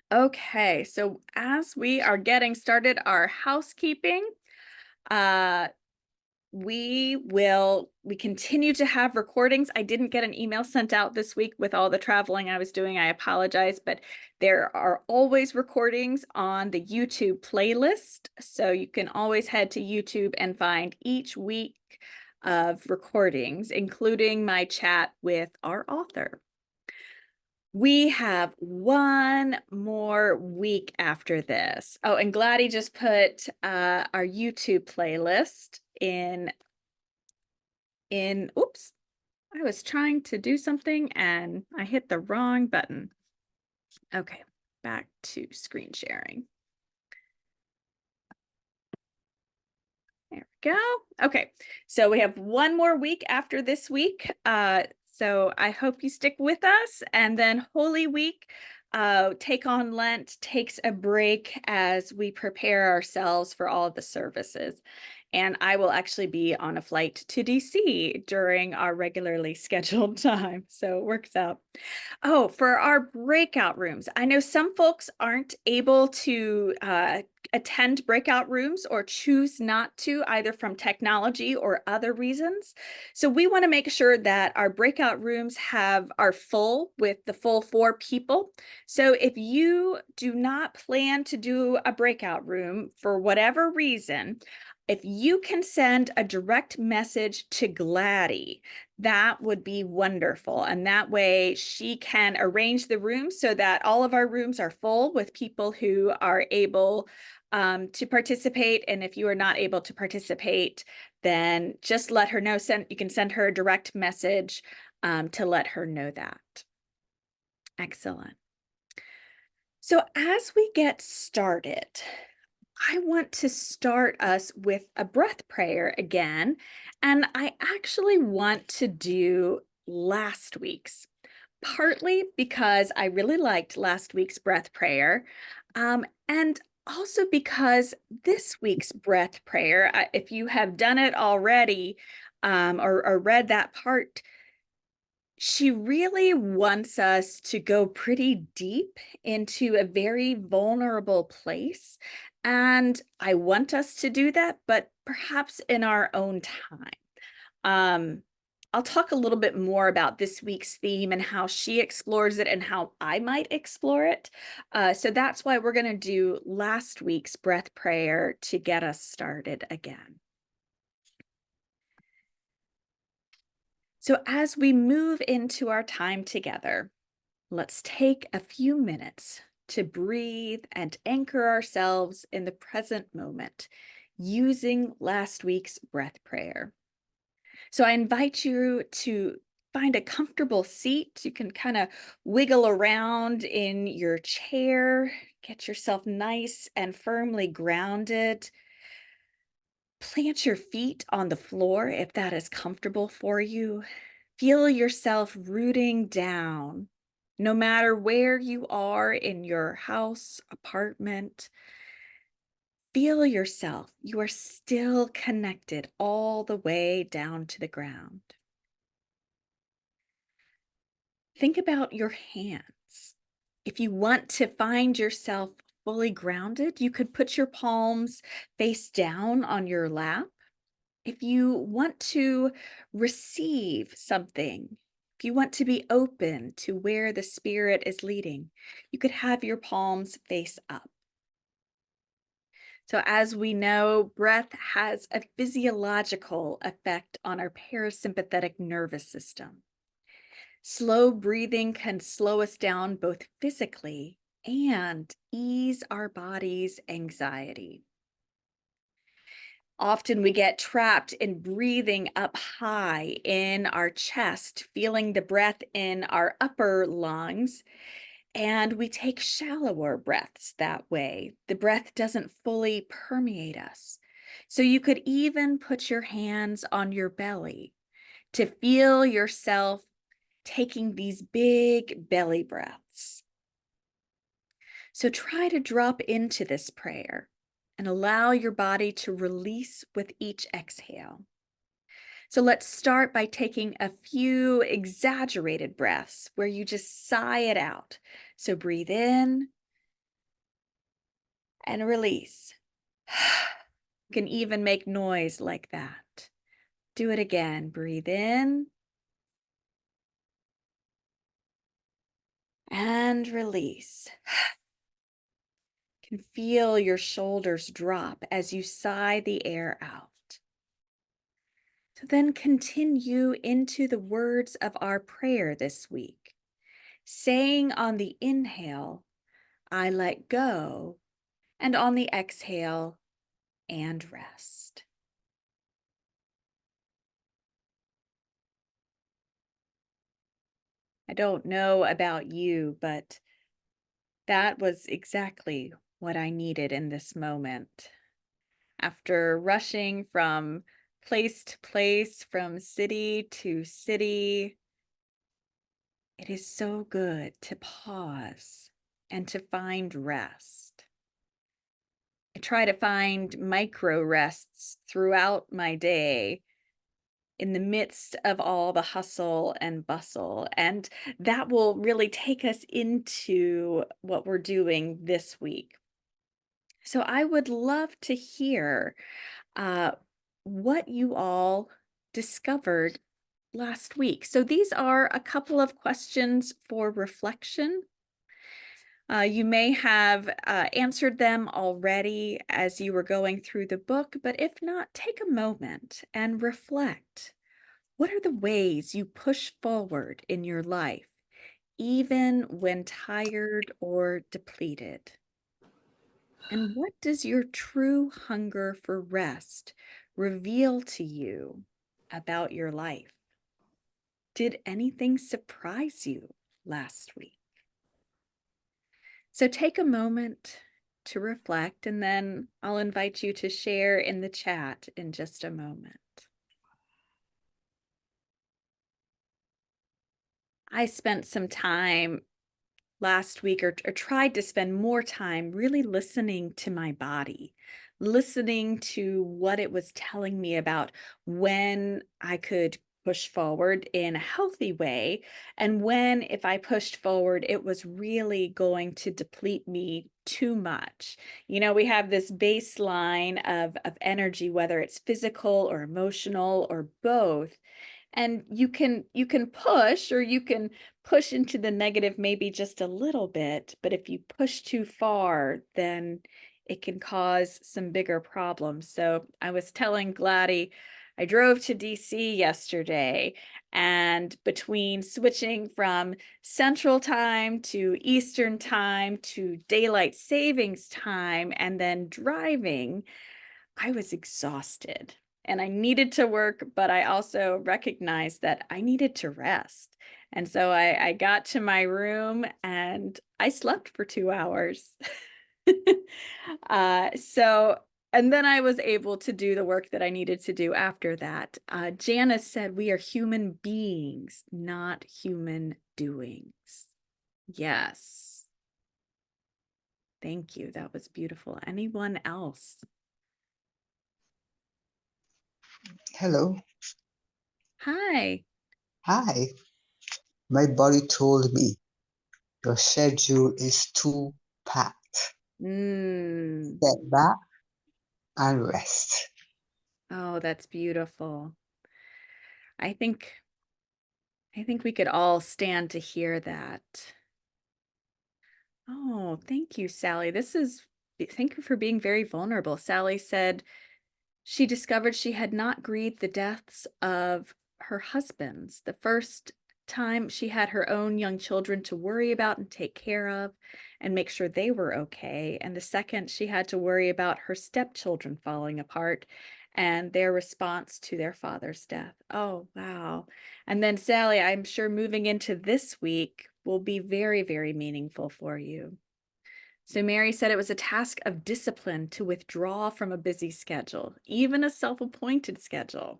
Okay, so as we are getting started our housekeeping, uh, we continue to have recordings. I didn't get an email sent out this week with all the traveling I was doing. I apologize, but there are always recordings on the YouTube playlist. So you can always head to YouTube and find each week of recordings, including my chat with our author. We have one more week after this. Oh, and Gladdy just put our YouTube playlist oops, I was trying to do something and I hit the wrong button. Okay, back to screen sharing. There we go. Okay, so we have one more week after this week. So I hope you stick with us. And then Holy Week, Take on Lent takes a break as we prepare ourselves for all of the services. And I will actually be on a flight to DC during our regularly scheduled time. So it works out. Oh, for our breakout rooms, I know some folks aren't able to attend breakout rooms or choose not to, either from technology or other reasons. So we want to make sure that our breakout rooms are full with the full 4 people. So if you do not plan to do a breakout room for whatever reason, if you can send a direct message to Gladdy, that would be wonderful. And that way she can arrange the rooms so that all of our rooms are full with people who are able to participate. And if you are not able to participate, then just let her know. You can send her a direct message to let her know that. Excellent. So as we get started, I want to start us with a breath prayer again. And I actually want to do last week's, partly because I really liked last week's breath prayer. And also because this week's breath prayer, if you have done it already or read that part, she really wants us to go pretty deep into a very vulnerable place. And I want us to do that, but perhaps in our own time. Um, I'll talk a little bit more about this week's theme and how she explores it and how I might explore it. So that's why we're going to do last week's breath prayer to get us started again. So as we move into our time together, let's take a few minutes to breathe and anchor ourselves in the present moment using last week's breath prayer. So I invite you to find a comfortable seat. You can kind of wiggle around in your chair, get yourself nice and firmly grounded. Plant your feet on the floor if that is comfortable for you. Feel yourself rooting down, no matter where you are in your house, apartment. Feel yourself. You are still connected all the way down to the ground. Think about your hands. If you want to find yourself fully grounded, you could put your palms face down on your lap. If you want to receive something, if you want to be open to where the Spirit is leading, you could have your palms face up. So as we know, breath has a physiological effect on our parasympathetic nervous system. Slow breathing can slow us down both physically and ease our body's anxiety. Often we get trapped in breathing up high in our chest, feeling the breath in our upper lungs, and we take shallower breaths that way. The breath doesn't fully permeate us. So you could even put your hands on your belly to feel yourself taking these big belly breaths. So try to drop into this prayer and allow your body to release with each exhale. So let's start by taking a few exaggerated breaths where you just sigh it out. So breathe in and release. You can even make noise like that. Do it again. Breathe in and release. You can feel your shoulders drop as you sigh the air out. So then continue into the words of our prayer this week, saying on the inhale, I let go, and on the exhale, and rest. I don't know about you, but that was exactly what I needed in this moment. After rushing from place to place, from city to city, it is so good to pause and to find rest. I try to find micro rests throughout my day in the midst of all the hustle and bustle. And that will really take us into what we're doing this week. So I would love to hear uh, what you all discovered last week. So these are a couple of questions for reflection. You may have answered them already as you were going through the book, but if not, take a moment and reflect. What are the ways you push forward in your life, even when tired or depleted? And what does your true hunger for rest reveal to you about your life? Did anything surprise you last week? So take a moment to reflect, and then I'll invite you to share in the chat in just a moment. I spent some time last week, or tried to spend more time really listening to my body, listening to what it was telling me about when I could push forward in a healthy way, and when, if I pushed forward, it was really going to deplete me too much. You know, we have this baseline of energy, whether it's physical or emotional or both. And you can push, or you can push into the negative maybe just a little bit, but if you push too far, then it can cause some bigger problems. So I was telling Gladys, I drove to DC yesterday, and between switching from Central Time to Eastern Time to daylight savings time and then driving, I was exhausted and I needed to work, but I also recognized that I needed to rest. And so I got to my room and I slept for 2 hours. So, and then I was able to do the work that I needed to do after that. Janice said, we are human beings, not human doings. Yes. Thank you. That was beautiful. Anyone else? Hello. Hi. Hi. My body told me your schedule is too packed. Mm. Step back and rest. Oh, that's beautiful. I think we could all stand to hear that. Oh, thank you, Sally. Thank you for being very vulnerable. Sally said she discovered she had not grieved the deaths of her husbands. The first time she had her own young children to worry about and take care of and make sure they were okay. And the second, she had to worry about her stepchildren falling apart and their response to their father's death. Oh, wow. And then, Sally, I'm sure moving into this week will be very, very meaningful for you. So Mary said it was a task of discipline to withdraw from a busy schedule, even a self-appointed schedule.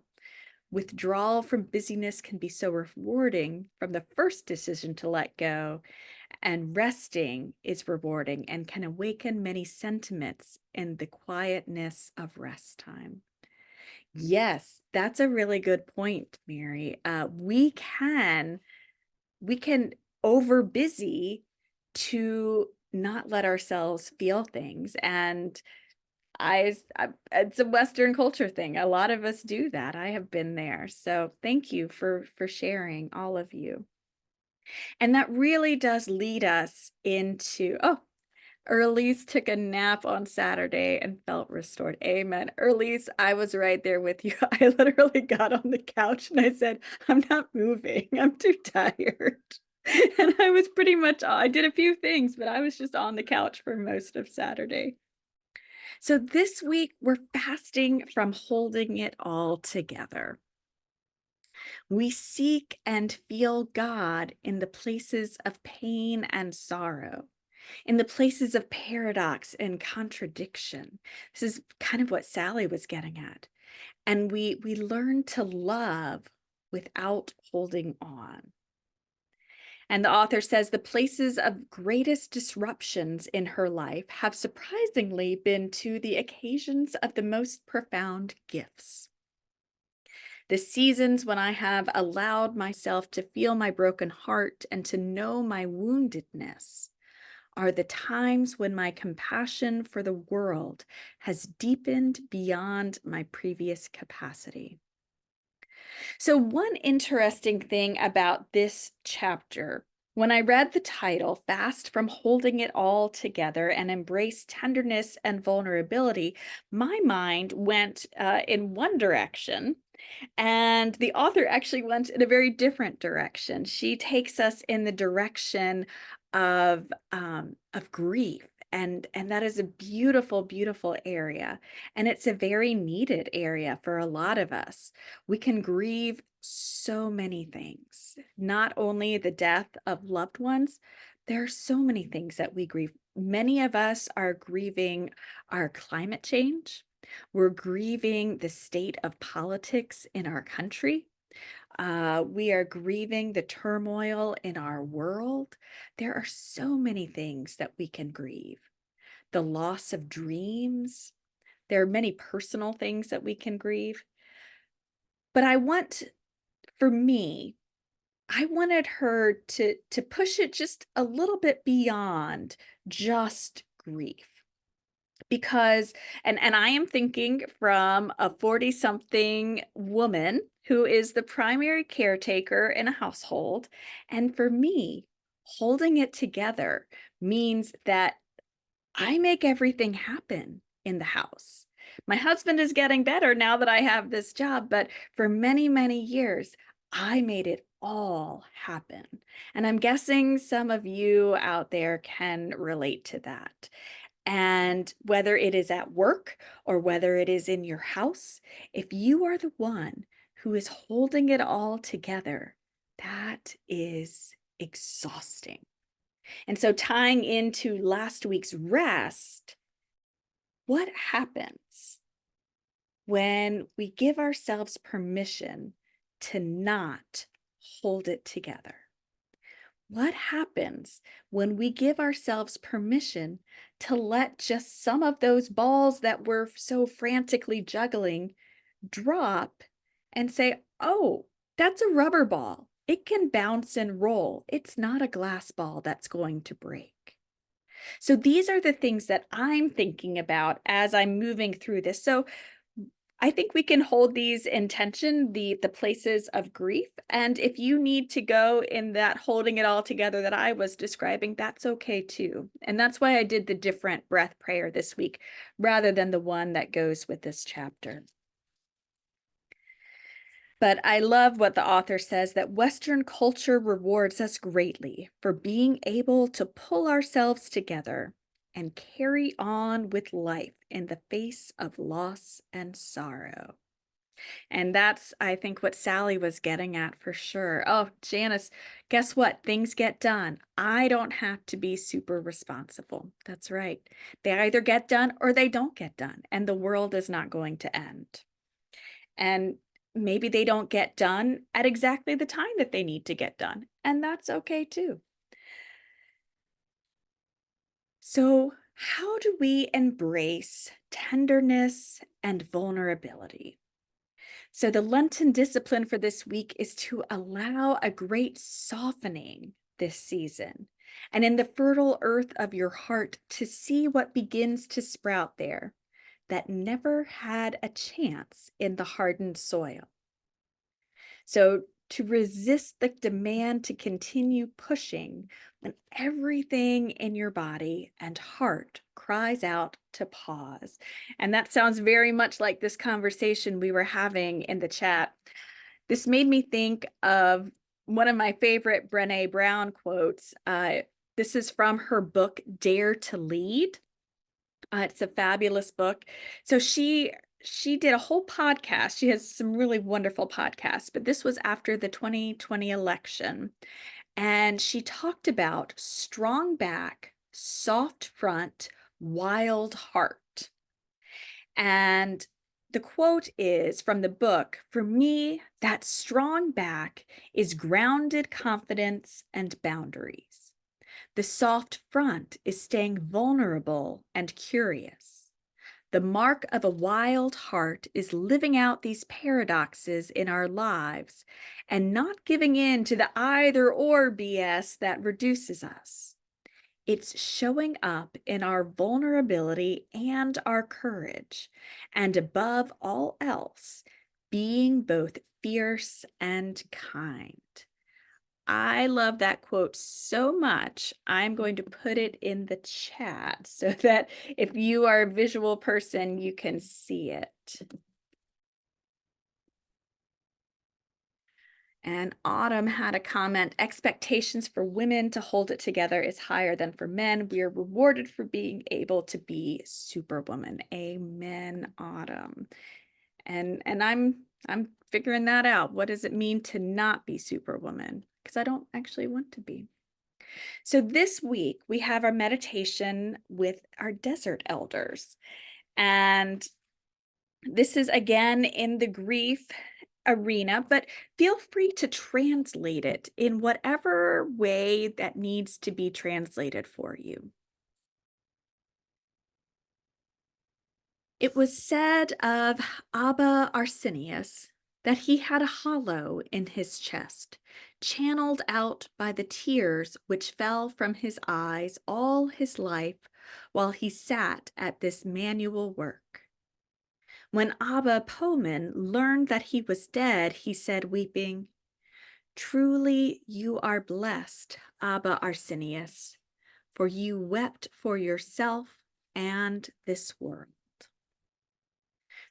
Withdrawal from busyness can be so rewarding from the first decision to let go, and resting is rewarding and can awaken many sentiments in the quietness of rest time. Yes, that's a really good point, Mary. We can over busy to not let ourselves feel things. And it's a Western culture thing. A lot of us do that. I have been there. So thank you for sharing, all of you. And that really does lead us into, oh, Erlise took a nap on Saturday and felt restored. Amen. Erlise, I was right there with you. I literally got on the couch and I said, I'm not moving. I'm too tired. And I was pretty much, I did a few things, but I was just on the couch for most of Saturday. So this week, we're fasting from holding it all together. We seek and feel God in the places of pain and sorrow, in the places of paradox and contradiction. This is kind of what Sally was getting at. And we learn to love without holding on. And the author says the places of greatest disruptions in her life have surprisingly been to the occasions of the most profound gifts. The seasons when I have allowed myself to feel my broken heart and to know my woundedness are the times when my compassion for the world has deepened beyond my previous capacity. So, one interesting thing about this chapter, when I read the title, Fast from Holding It All Together and Embrace Tenderness and Vulnerability, my mind went in one direction. And the author actually went in a very different direction. She takes us in the direction of grief. And that is a beautiful, beautiful area. And it's a very needed area for a lot of us. We can grieve so many things, not only the death of loved ones, there are so many things that we grieve. Many of us are grieving our climate change. We're grieving the state of politics in our country. We are grieving the turmoil in our world. There are so many things that we can grieve. The loss of dreams. There are many personal things that we can grieve. But for me, I wanted her to push it just a little bit beyond just grief. Because and I am thinking from a 40-something woman who is the primary caretaker in a household. And for me, holding it together means that I make everything happen in the house. My husband is getting better now that I have this job, but for many, many years, I made it all happen. And I'm guessing some of you out there can relate to that. And whether it is at work or whether it is in your house, if you are the one who is holding it all together, that is exhausting. And so, tying into last week's rest, what happens when we give ourselves permission to not hold it together? What happens when we give ourselves permission to let just some of those balls that we're so frantically juggling drop and say, oh, that's a rubber ball. It can bounce and roll. It's not a glass ball that's going to break. So these are the things that I'm thinking about as I'm moving through this. So I think we can hold these in tension, the places of grief. And if you need to go in that holding it all together that I was describing, that's okay too. And that's why I did the different breath prayer this week rather than the one that goes with this chapter. But I love what the author says, that Western culture rewards us greatly for being able to pull ourselves together and carry on with life in the face of loss and sorrow. And that's, I think, what Sally was getting at for sure. Oh, Janice, guess what? Things get done. I don't have to be super responsible. That's right. They either get done or they don't get done, and the world is not going to end. And maybe they don't get done at exactly the time that they need to get done, and that's okay too. So, how do we embrace tenderness and vulnerability? So, the Lenten discipline for this week is to allow a great softening this season. and in the fertile earth of your heart to see what begins to sprout there that never had a chance in the hardened soil. So, to resist the demand to continue pushing when everything in your body and heart cries out to pause. And that sounds very much like this conversation we were having in the chat. This made me think of one of my favorite Brené Brown quotes. This is from her book, Dare to Lead. It's a fabulous book. So she did a whole podcast. She has some really wonderful podcasts, but this was after the 2020 election. And she talked about strong back, soft front, wild heart. And the quote is from the book, "For me, that strong back is grounded confidence and boundaries. The soft front is staying vulnerable and curious. The mark of a wild heart is living out these paradoxes in our lives and not giving in to the either or BS that reduces us. It's showing up in our vulnerability and our courage, and above all else, being both fierce and kind." I love that quote so much. I'm going to put it in the chat so that if you are a visual person, you can see it. And Autumn had a comment, "Expectations for women to hold it together is higher than for men. We are rewarded for being able to be superwoman." Amen, Autumn. And I'm figuring that out. What does it mean to not be superwoman? Because I don't actually want to be. So this week we have our meditation with our desert elders. And this is again in the grief arena, but feel free to translate it in whatever way that needs to be translated for you. It was said of Abba Arsenius that he had a hollow in his chest, channeled out by the tears which fell from his eyes all his life while he sat at this manual work. When Abba Poman learned that he was dead, he said, weeping, "Truly you are blessed, Abba Arsenius, for you wept for yourself and this world."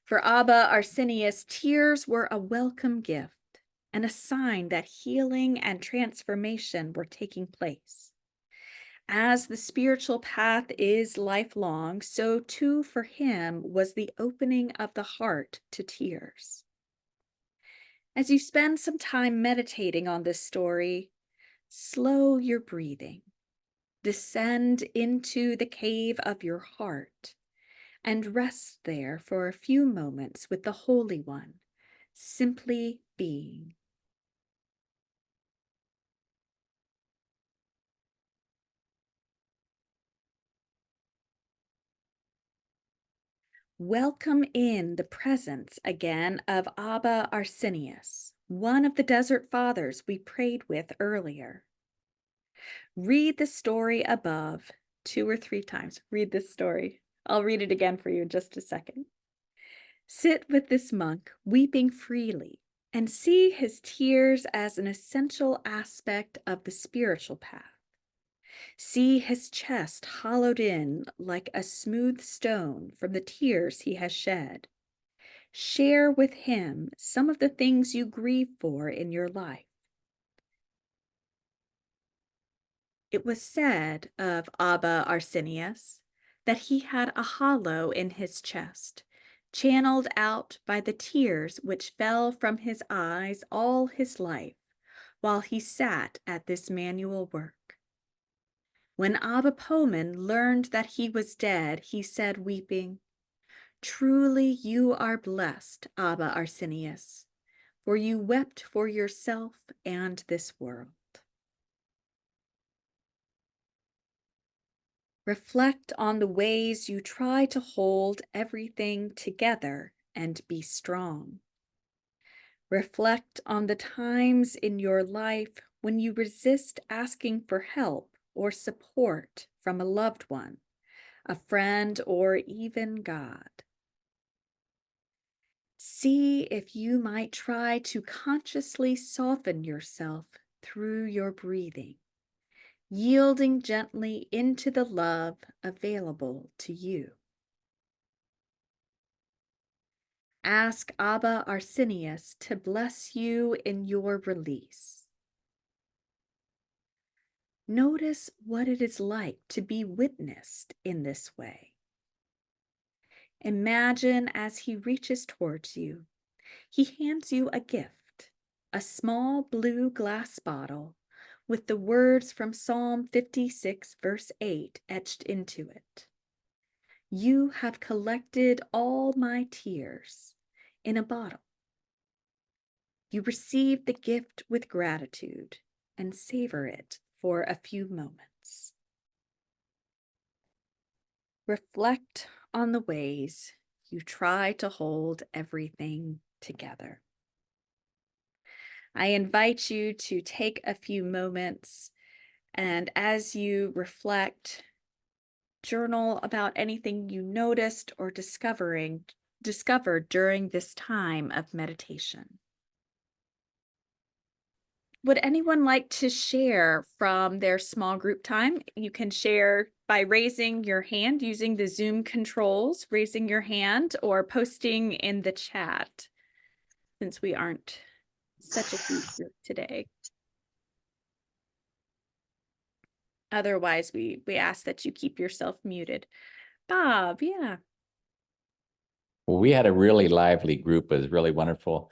For Abba Arsenius, tears were a welcome gift and a sign that healing and transformation were taking place. As the spiritual path is lifelong, so too for him was the opening of the heart to tears. As you spend some time meditating on this story, slow your breathing, descend into the cave of your heart, and rest there for a few moments with the Holy One, simply being. Welcome in the presence again of Abba Arsenius, one of the Desert Fathers we prayed with earlier. Read the story above 2 or 3 times. Read this story. I'll read it again for you in just a second. Sit with this monk, weeping freely, and see his tears as an essential aspect of the spiritual path. See his chest hollowed in like a smooth stone from the tears he has shed. Share with him some of the things you grieve for in your life. It was said of Abba Arsenius that he had a hollow in his chest, channeled out by the tears which fell from his eyes all his life while he sat at this manual work. When Abba Poman learned that he was dead, he said, weeping, "Truly you are blessed, Abba Arsenius, for you wept for yourself and this world." Reflect on the ways you try to hold everything together and be strong. Reflect on the times in your life when you resist asking for help or support from a loved one, a friend, or even God. See if you might try to consciously soften yourself through your breathing, yielding gently into the love available to you. Ask Abba Arsenius to bless you in your release. Notice what it is like to be witnessed in this way. Imagine as he reaches towards you, he hands you a gift, a small blue glass bottle with the words from Psalm 56, verse 8 etched into it. You have collected all my tears in a bottle. You receive the gift with gratitude and savor it for a few moments. Reflect on the ways you try to hold everything together. I invite you to take a few moments, and as you reflect, journal about anything you noticed or discovered during this time of meditation. Would anyone like to share from their small group time? You can share by raising your hand using the Zoom controls, raising your hand, or posting in the chat, since we aren't such a huge group today. Otherwise, we ask that you keep yourself muted. Bob, yeah. Well, we had a really lively group. It was really wonderful.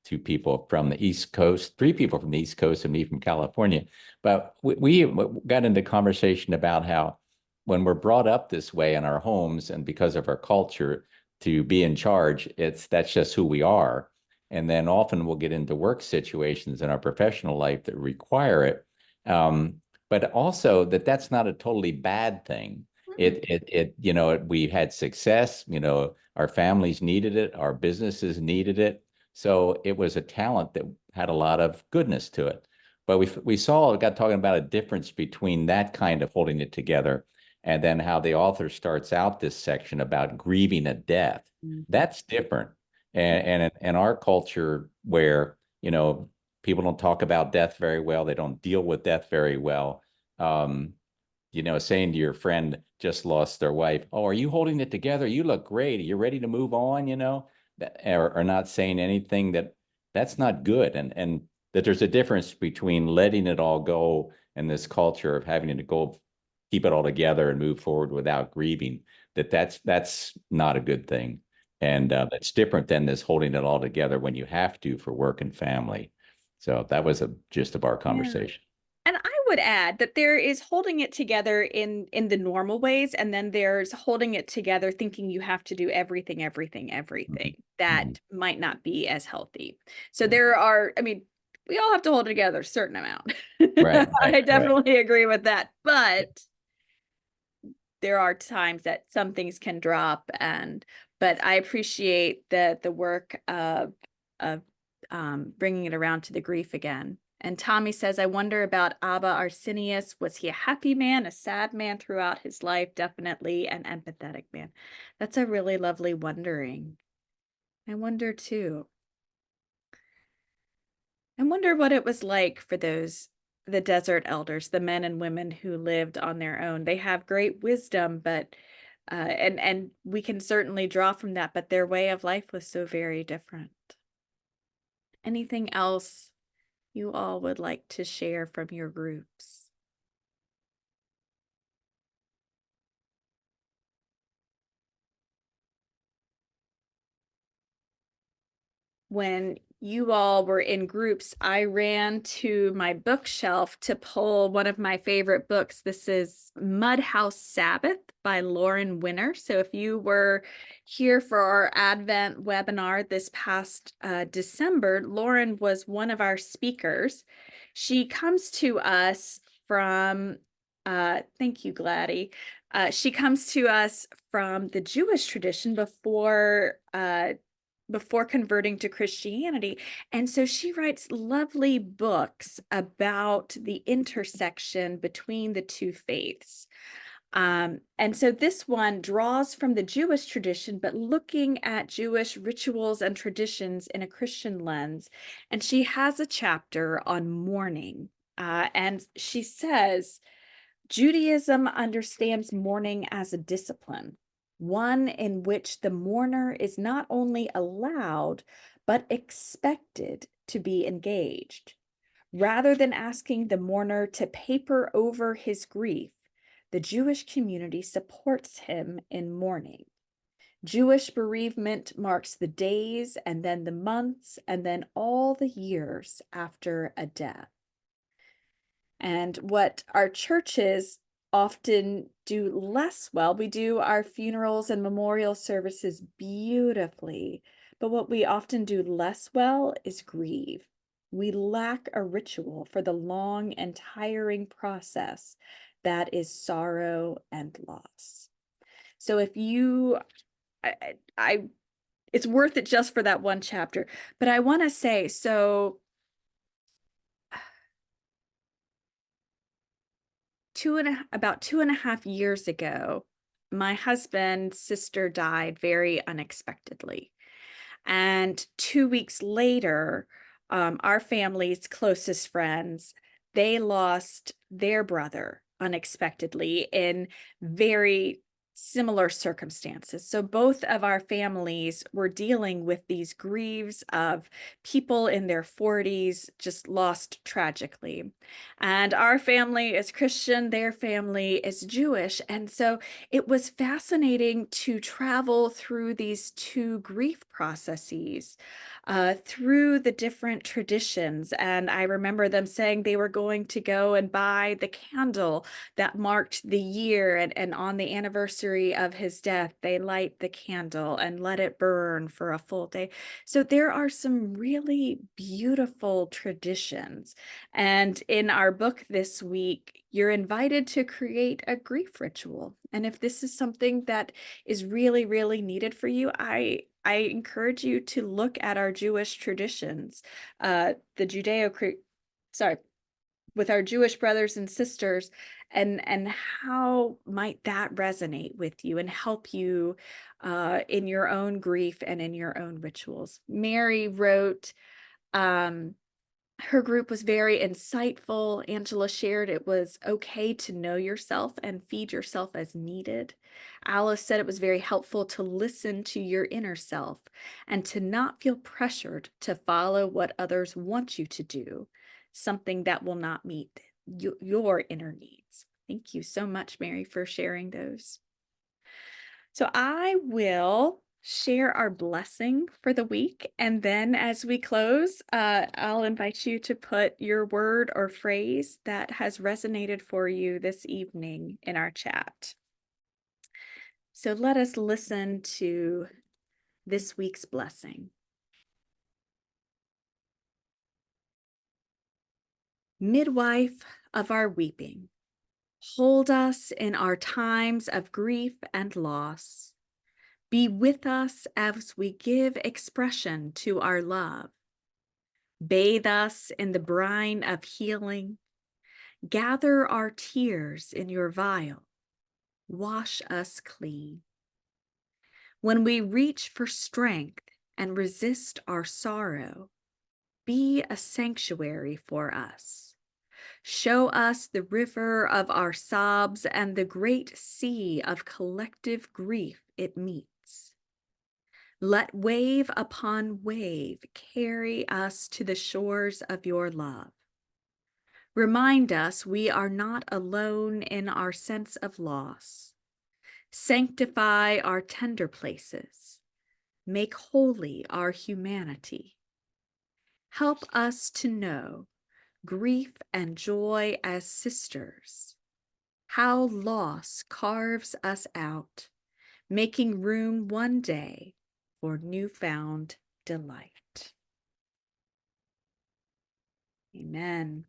Two people from the East Coast, three people from the East Coast, and me from California. But we got into conversation about how when we're brought up this way in our homes and because of our culture to be in charge, that's just who we are. And then often we'll get into work situations in our professional life that require it. But also that's not a totally bad thing. We had success, our families needed it, our businesses needed it. So it was a talent that had a lot of goodness to it. But we got talking about a difference between that kind of holding it together and then how the author starts out this section about grieving a death. Mm-hmm. That's different. And in our culture where, people don't talk about death very well, they don't deal with death very well. Saying to your friend just lost their wife, "Oh, are you holding it together? You look great. Are you ready to move on?" Or not saying anything that's not good. And that there's a difference between letting it all go and this culture of having to go keep it all together and move forward without grieving, that's not a good thing. And that's different than this holding it all together when you have to for work and family. So that was a gist of our conversation. Yeah. And I would add that there is holding it together in the normal ways, and then there's holding it together thinking you have to do everything Mm-hmm. that might not be as healthy. So there are, we all have to hold it together a certain amount. Right. I definitely agree with that. But there are times that some things can drop, but I appreciate the work of bringing it around to the grief again. And Tommy says, I wonder about Abba Arsenius. Was he a happy man, a sad man throughout his life? Definitely an empathetic man. That's a really lovely wondering. I wonder too. I wonder what it was like for the desert elders, the men and women who lived on their own. They have great wisdom, but and we can certainly draw from that, but their way of life was so very different. Anything else you all would like to share from your groups? When you all were in groups, I ran to my bookshelf to pull one of my favorite books. This is Mudhouse Sabbath by Lauren Winner. So if you were here for our Advent webinar this past December, Lauren was one of our speakers. She comes to us from, thank you, Gladys. She comes to us from the Jewish tradition before before converting to Christianity. And so she writes lovely books about the intersection between the two faiths. And so this one draws from the Jewish tradition, but looking at Jewish rituals and traditions in a Christian lens. And she has a chapter on mourning. And she says, Judaism understands mourning as a discipline, one in which the mourner is not only allowed, but expected to be engaged. Rather than asking the mourner to paper over his grief, the Jewish community supports him in mourning. Jewish bereavement marks the days and then the months and then all the years after a death. And what our churches often do less well, we do our funerals and memorial services beautifully, but what we often do less well is grieve. We lack a ritual for the long and tiring process that is sorrow and loss. So if you, it's worth it just for that one chapter. But I want to say, so about 2.5 years ago, my husband's sister died very unexpectedly. And 2 weeks later, our family's closest friends, they lost their brother unexpectedly in very similar circumstances. So both of our families were dealing with these grieves of people in their 40s just lost tragically. And our family is Christian, their family is Jewish. And so it was fascinating to travel through these two grief processes, through the different traditions. And I remember them saying they were going to go and buy the candle that marked the year. And on the anniversary of his death, they light the candle and let it burn for a full day. So there are some really beautiful traditions. And in our book this week, you're invited to create a grief ritual. And if this is something that is really, really needed for you, I encourage you to look at our Jewish traditions, with our Jewish brothers and sisters, and how might that resonate with you and help you in your own grief and in your own rituals. Mary wrote, her group was very insightful. Angela shared it was okay to know yourself and feed yourself as needed. Alice said it was very helpful to listen to your inner self and to not feel pressured to follow what others want you to do, something that will not meet your inner needs. Thank you so much, Mary, for sharing those. So I will share our blessing for the week. And then as we close, I'll invite you to put your word or phrase that has resonated for you this evening in our chat. So let us listen to this week's blessing. Midwife of our weeping, hold us in our times of grief and loss. Be with us as we give expression to our love. Bathe us in the brine of healing. Gather our tears in your vial. Wash us clean. When we reach for strength and resist our sorrow, be a sanctuary for us. Show us the river of our sobs and the great sea of collective grief it meets. Let wave upon wave carry us to the shores of your love. Remind us we are not alone in our sense of loss. Sanctify our tender places. Make holy our humanity. Help us to know grief and joy as sisters, how loss carves us out, making room one day for newfound delight. Amen.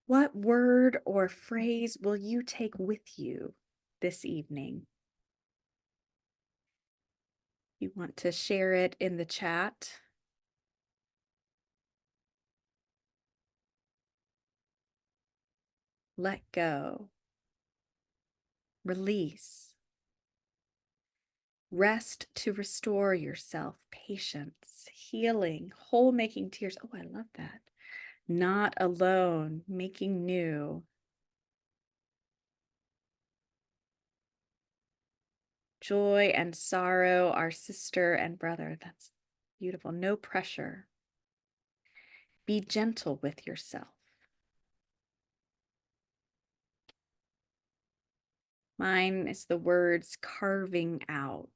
What word or phrase will you take with you this evening? You want to share it in the chat. Let go. Release. Rest to restore yourself. Patience. Healing. Whole making tears. Oh, I love that. Not alone. Making new. Joy and sorrow are sister and brother. That's beautiful. No pressure. Be gentle with yourself. Mine is the words carving out,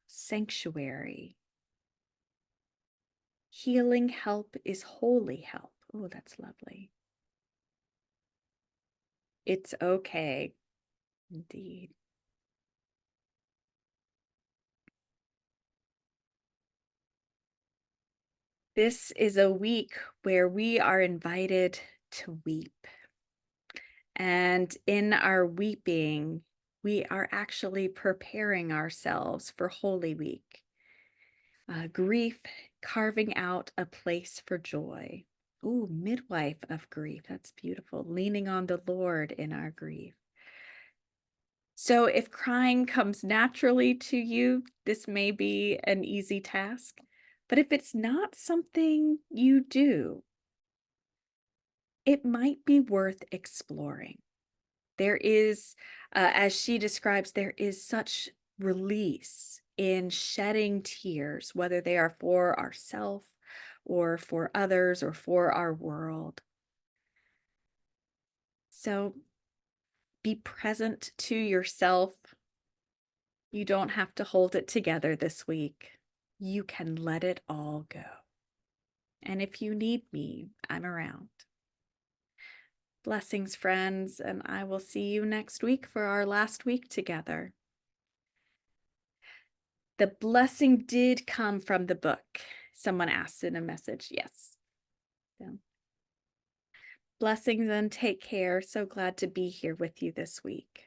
sanctuary. Healing help is holy help. Oh, that's lovely. It's okay. Indeed. This is a week where we are invited to weep. And in our weeping, we are actually preparing ourselves for Holy Week. Grief, carving out a place for joy. Ooh, midwife of grief. That's beautiful. Leaning on the Lord in our grief. So if crying comes naturally to you, this may be an easy task. But if it's not something you do, it might be worth exploring. There is, as she describes, there is such release in shedding tears, whether they are for ourselves or for others or for our world. So be present to yourself. You don't have to hold it together this week. You can let it all go. And if you need me, I'm around. Blessings, friends, and I will see you next week for our last week together. The blessing did come from the book. Someone asked in a message. Yes. So, blessings and take care. So glad to be here with you this week.